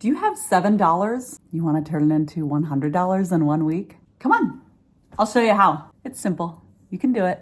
Do you have $7 you want to turn it into $100 in 1 week? Come on, I'll show you how. It's simple. You can do it.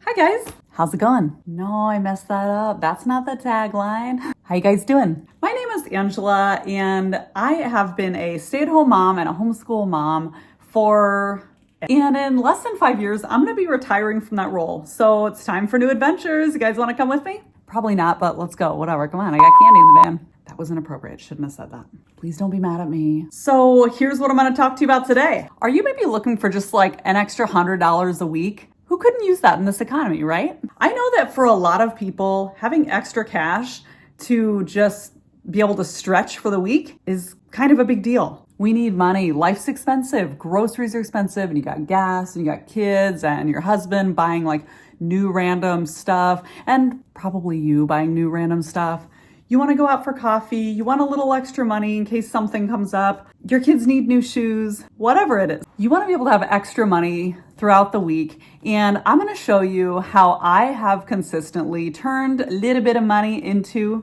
Hi guys, how's it going? No, I messed that up. That's not the tagline. How you guys doing? My name is Angela and I have been a stay-at-home mom and a homeschool mom and in less than 5 years, I'm gonna be retiring from that role. So it's time for new adventures. You guys wanna come with me? Probably not, but let's go, whatever, come on, I got candy in the van. That was inappropriate, shouldn't have said that. Please don't be mad at me. So here's what I'm gonna talk to you about today. Are you maybe looking for just like an extra $100 a week? Who couldn't use that in this economy, right? I know that for a lot of people, having extra cash to just be able to stretch for the week is kind of a big deal. We need money. Life's expensive. Groceries are expensive, and you got gas, and you got kids, and your husband buying like new random stuff, and probably you buying new random stuff. You want to go out for coffee. You want a little extra money in case something comes up. Your kids need new shoes, whatever it is. You want to be able to have extra money throughout the week. And I'm going to show you how I have consistently turned a little bit of money into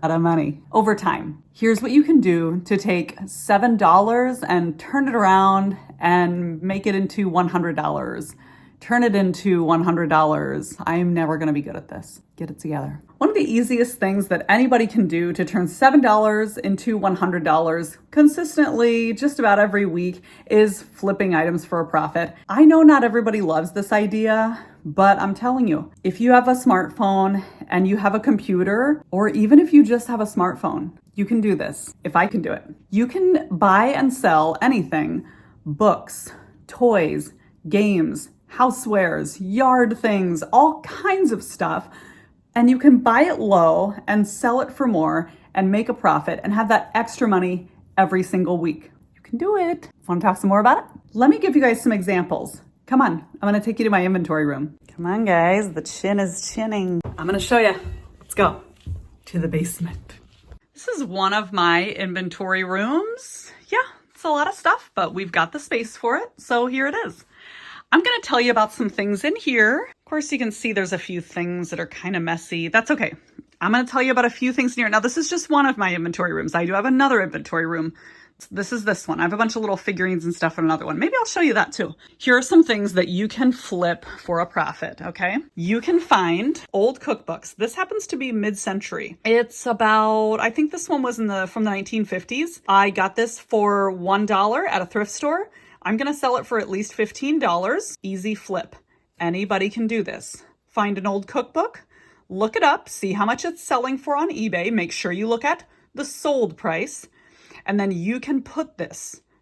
a lot of money over time. Here's what you can do to take $7 and turn it around and make it into $100. Turn it into $100. I'm never going to be good at this. Get it together. One of the easiest things that anybody can do to turn $7 into $100 consistently just about every week is flipping items for a profit. I know not everybody loves this idea, but I'm telling you, if you have a smartphone and you have a computer, or even if you just have a smartphone, you can do this. If I can do it. You can buy and sell anything: books, toys, games, housewares, yard things, all kinds of stuff. And you can buy it low and sell it for more and make a profit and have that extra money every single week. You can do it. Want to talk some more about it? Let me give you guys some examples. Come on, I'm gonna take you to my inventory room. Come on guys, the chin is chinning. I'm gonna show you. Let's go to the basement. This is one of my inventory rooms. Yeah, it's a lot of stuff, but we've got the space for it, so here it is. I'm gonna tell you about some things in here. Of course, you can see there's a few things that are kind of messy. That's okay. I'm gonna tell you about a few things in here. Now, this is just one of my inventory rooms. I do have another inventory room. This is this one. I have a bunch of little figurines and stuff in another one. Maybe I'll show you that too. Here are some things that you can flip for a profit, okay? You can find old cookbooks. This happens to be mid-century. It's about, I think this one was from the 1950s. I got this for $1 at a thrift store. I'm gonna sell it for at least $15. Easy flip. Anybody can do this. Find an old cookbook, look it up, see how much it's selling for on eBay. Make sure you look at the sold price. And then you can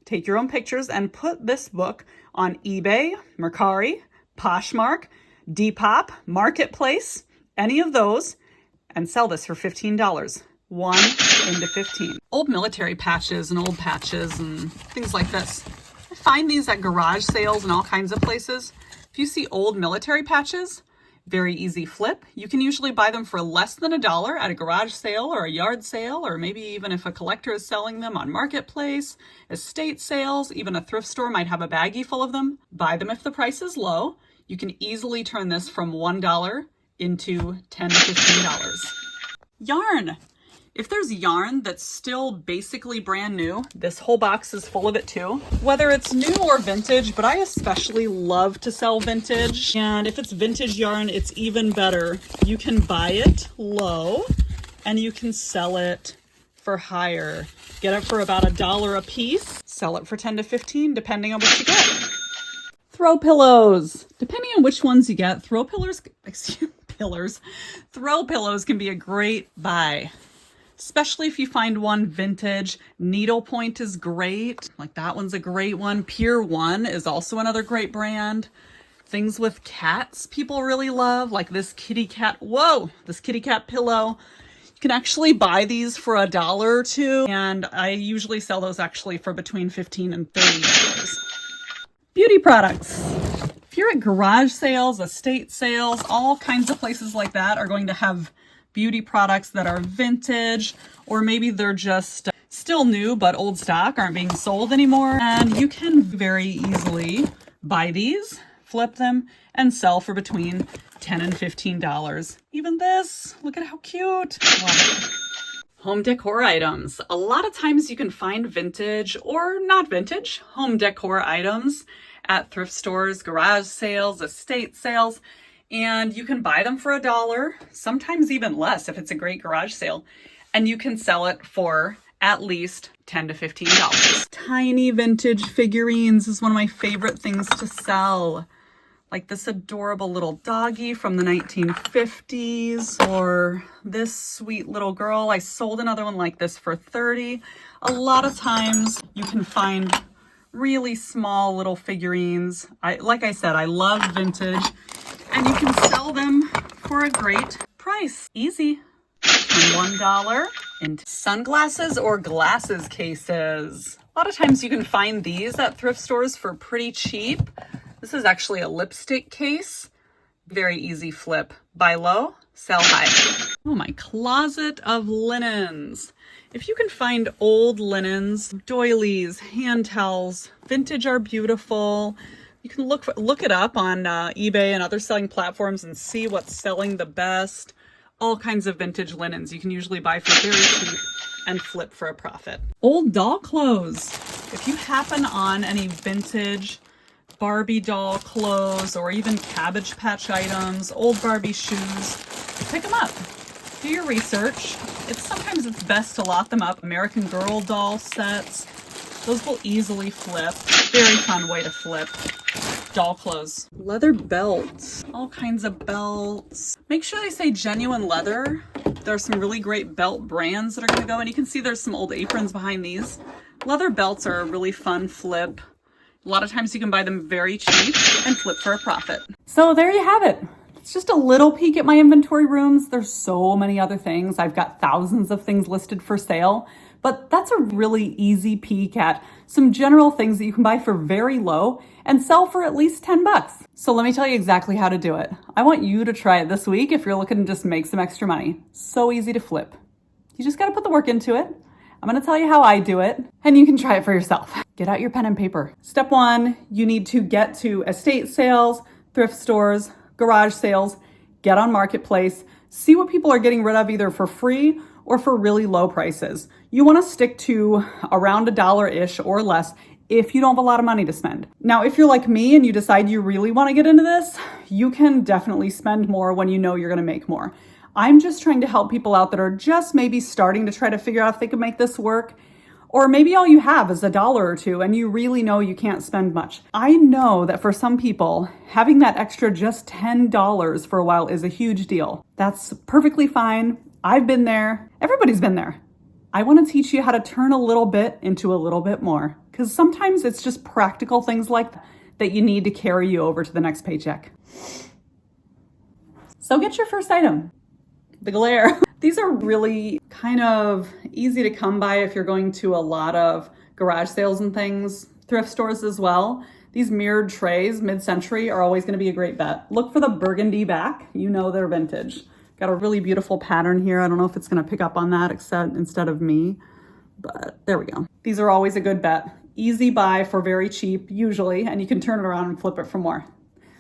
take your own pictures and put this book on eBay, Mercari, Poshmark, Depop, Marketplace, any of those, and sell this for $15. 1 into 15. Old military patches and old patches and things like this. I find these at garage sales and all kinds of places. If you see old military patches, very easy flip. You can usually buy them for less than $1 at a garage sale or a yard sale, or maybe even if a collector is selling them on Marketplace, estate sales, even a thrift store might have a baggie full of them. Buy them if the price is low. You can easily turn this from $1 into $10 to $15. Yarn. If there's yarn that's still basically brand new, this whole box is full of it too. Whether it's new or vintage, but I especially love to sell vintage. And if it's vintage yarn, it's even better. You can buy it low and you can sell it for higher. Get it for about $1 a piece, sell it for 10 to 15, depending on what you get. Throw pillows. Depending on which ones you get, throw pillows can be a great buy. Especially if you find one vintage. Needlepoint is great. Like that one's a great one. Pier 1 is also another great brand. Things with cats people really love, like this kitty cat. Whoa, this kitty cat pillow. You can actually buy these for $1 or $2. And I usually sell those actually for between $15 and $30. Beauty products. If you're at garage sales, estate sales, all kinds of places like that are going to have beauty products that are vintage, or maybe they're just still new but old stock, aren't being sold anymore. And you can very easily buy these, flip them, and sell for between $10 $10 and $15. Even this, look at how cute. Love it. Home decor items. A lot of times you can find vintage or not vintage home decor items at thrift stores, garage sales, estate sales, and you can buy them for $1, sometimes even less if it's a great garage sale, and you can sell it for at least $10 to $15. Tiny vintage figurines is one of my favorite things to sell. Like this adorable little doggy from the 1950s, or this sweet little girl. I sold another one like this for $30. A lot of times you can find really small little figurines. Like I said, I love vintage, and you can sell them for a great price. Easy. From $1 into sunglasses or glasses cases. A lot of times you can find these at thrift stores for pretty cheap. This is actually a lipstick case. Very easy flip. Buy low, sell high. Oh, my closet of linens. If you can find old linens, doilies, hand towels, vintage are beautiful. You can look it up on eBay and other selling platforms and see what's selling the best. All kinds of vintage linens you can usually buy for very cheap and flip for a profit. Old doll clothes. If you happen on any vintage Barbie doll clothes or even Cabbage Patch items, old Barbie shoes, pick them up. Do your research. Sometimes it's best to lot them up. American Girl doll sets. Those will easily flip. Very fun way to flip. Doll clothes. Leather belts. All kinds of belts. Make sure they say genuine leather. There are some really great belt brands that are going to go, and you can see there's some old aprons behind these. Leather belts are a really fun flip. A lot of times you can buy them very cheap and flip for a profit. So there you have it. It's just a little peek at my inventory rooms. There's so many other things. I've got thousands of things listed for sale, but that's a really easy peek at some general things that you can buy for very low and sell for at least $10. So let me tell you exactly how to do it. I want you to try it this week if you're looking to just make some extra money. So easy to flip. You just got to put the work into it. I'm going to tell you how I do it, and you can try it for yourself. Get out your pen and paper. Step 1, you need to get to estate sales, thrift stores, garage sales, get on Marketplace, see what people are getting rid of either for free or for really low prices. You want to stick to around $1-ish or less if you don't have a lot of money to spend. Now, if you're like me and you decide you really want to get into this, you can definitely spend more when you know you're going to make more. I'm just trying to help people out that are just maybe starting to try to figure out if they can make this work. Or maybe all you have is $1 or $2 and you really know you can't spend much. I know that for some people, having that extra just $10 for a while is a huge deal. That's perfectly fine. I've been there. Everybody's been there. I want to teach you how to turn a little bit into a little bit more, because sometimes it's just practical things like that you need to carry you over to the next paycheck. So get your first item. The glare. These are really kind of easy to come by if you're going to a lot of garage sales and things, thrift stores as well. These mirrored trays, mid-century, are always going to be a great bet. Look for the burgundy back. You know they're vintage. Got a really beautiful pattern here. I don't know if it's going to pick up on that instead of me, but there we go. These are always a good bet. Easy buy for very cheap, usually, and you can turn it around and flip it for more.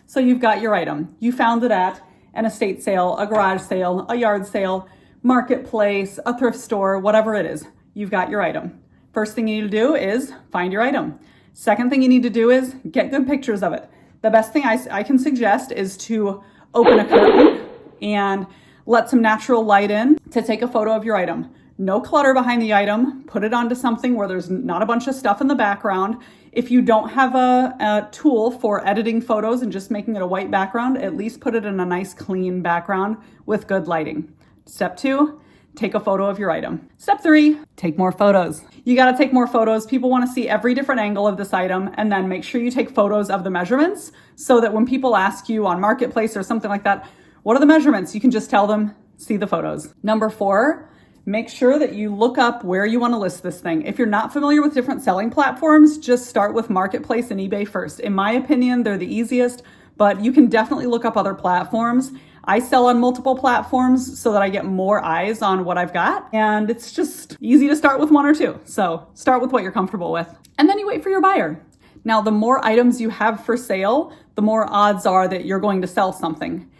So you've got your item. You found it at an estate sale, a garage sale, a yard sale, Marketplace, a thrift store, whatever it is. You've got your item. First thing you need to do is find your item. Second thing you need to do is get good pictures of it. The best thing I can suggest is to open a curtain and let some natural light in to take a photo of your item. No clutter behind the item. Put it onto something where there's not a bunch of stuff in the background. If you don't have a tool for editing photos and just making it a white background, at least put it in a nice clean background with good lighting. Step 2, take a photo of your item. Step 3, take more photos. You got to take more photos. People want to see every different angle of this item, and then make sure you take photos of the measurements so that when people ask you on Marketplace or something like that, what are the measurements? You can just tell them, see the photos. Number 4, make sure that you look up where you want to list this thing. If you're not familiar with different selling platforms, just start with Marketplace and eBay first. In my opinion, they're the easiest, but you can definitely look up other platforms. I sell on multiple platforms so that I get more eyes on what I've got. And it's just easy to start with 1 or 2. So start with what you're comfortable with. And then you wait for your buyer. Now, the more items you have for sale, the more odds are that you're going to sell something.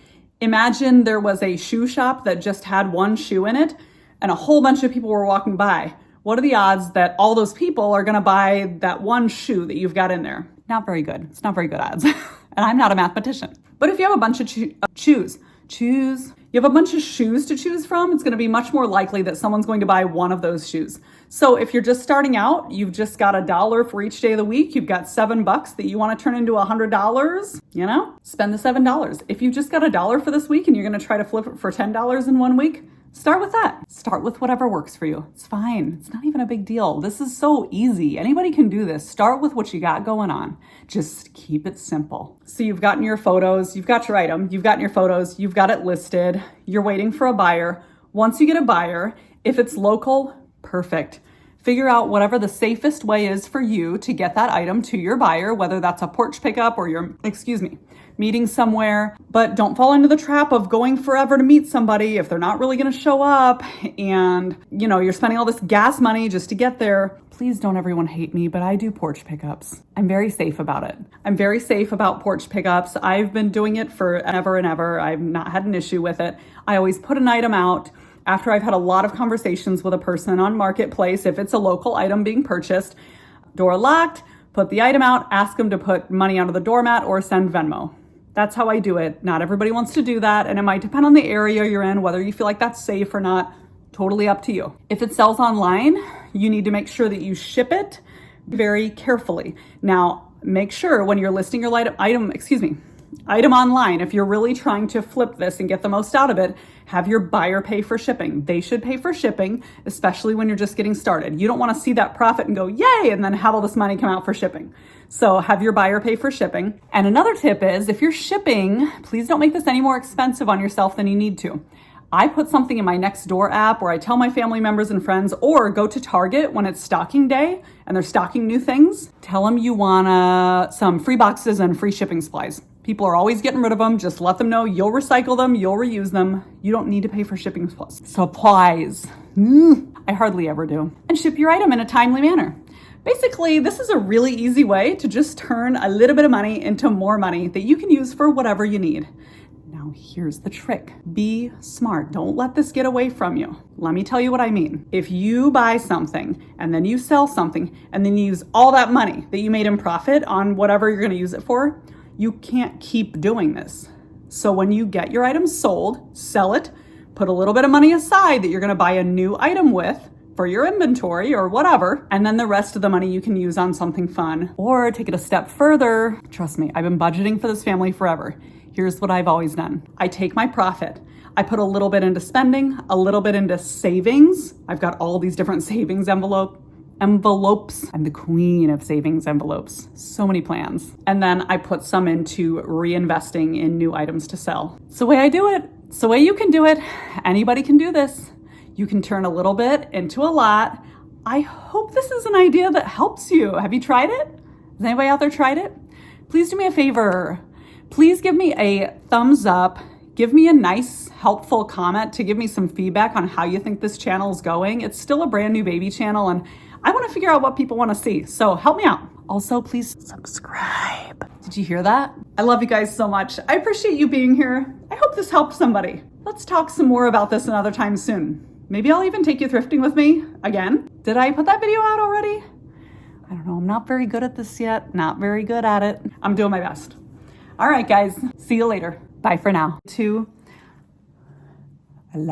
Imagine there was a shoe shop that just had one shoe in it and a whole bunch of people were walking by. What are the odds that all those people are going to buy that one shoe that you've got in there? Not very good. It's not very good odds. And I'm not a mathematician. But if you have a bunch of shoes to choose from, it's going to be much more likely that someone's going to buy one of those shoes. So if you're just starting out, you've just got $1 for each day of the week. You've got $7 that you want to turn into $100, spend the $7. If you've just got $1 for this week and you're going to try to flip it for $10 in 1 week, start with that. Start with whatever works for you. It's fine. It's not even a big deal. This is so easy. Anybody can do this. Start with what you got going on. Just keep it simple. So you've gotten your photos, you've got your item, you've gotten your photos, you've got it listed, you're waiting for a buyer. Once you get a buyer, if it's local, perfect. Figure out whatever the safest way is for you to get that item to your buyer, whether that's a porch pickup or meeting somewhere. But don't fall into the trap of going forever to meet somebody if they're not really going to show up and, you're spending all this gas money just to get there. Please don't everyone hate me, but I do porch pickups. I'm very safe about it. I'm very safe about porch pickups. I've been doing it for ever and ever. I've not had an issue with it. I always put an item out after I've had a lot of conversations with a person on Marketplace. If it's a local item being purchased, door locked, put the item out, ask them to put money onto the doormat or send Venmo. That's how I do it. Not everybody wants to do that, and it might depend on the area you're in, whether you feel like that's safe or not. Totally up to you. If it sells online, you need to make sure that you ship it very carefully. Now, make sure when you're listing your item online, if you're really trying to flip this and get the most out of it, have your buyer pay for shipping. They should pay for shipping, especially when you're just getting started. You don't want to see that profit and go, yay, and then have all this money come out for shipping. So have your buyer pay for shipping. And another tip is if you're shipping, please don't make this any more expensive on yourself than you need to. I put something in my Nextdoor app where I tell my family members and friends, or go to Target when it's stocking day and they're stocking new things. Tell them you want some free boxes and free shipping supplies. People are always getting rid of them. Just let them know you'll recycle them, you'll reuse them. You don't need to pay for shipping supplies. I hardly ever do. And ship your item in a timely manner. Basically, this is a really easy way to just turn a little bit of money into more money that you can use for whatever you need. Now, here's the trick. Be smart. Don't let this get away from you. Let me tell you what I mean. If you buy something and then you sell something and then you use all that money that you made in profit on whatever you're going to use it for, you can't keep doing this. So when you get your item sold, sell it, put a little bit of money aside that you're going to buy a new item with for your inventory or whatever, and then the rest of the money you can use on something fun. Or take it a step further. Trust me, I've been budgeting for this family forever. Here's what I've always done. I take my profit. I put a little bit into spending, a little bit into savings. I've got all these different savings envelopes. I'm the queen of savings envelopes. So many plans. And then I put some into reinvesting in new items to sell. It's the way I do it. It's the way you can do it. Anybody can do this. You can turn a little bit into a lot. I hope this is an idea that helps you. Have you tried it? Has anybody out there tried it? Please do me a favor. Please give me a thumbs up. Give me a nice, helpful comment to give me some feedback on how you think this channel is going. It's still a brand new baby channel and I want to figure out what people want to see. So help me out. Also, please subscribe. Did you hear that? I love you guys so much. I appreciate you being here. I hope this helped somebody. Let's talk some more about this another time soon. Maybe I'll even take you thrifting with me again. Did I put that video out already? I don't know. I'm not very good at this yet. Not very good at it. I'm doing my best. All right, guys. See you later. Bye for now. I love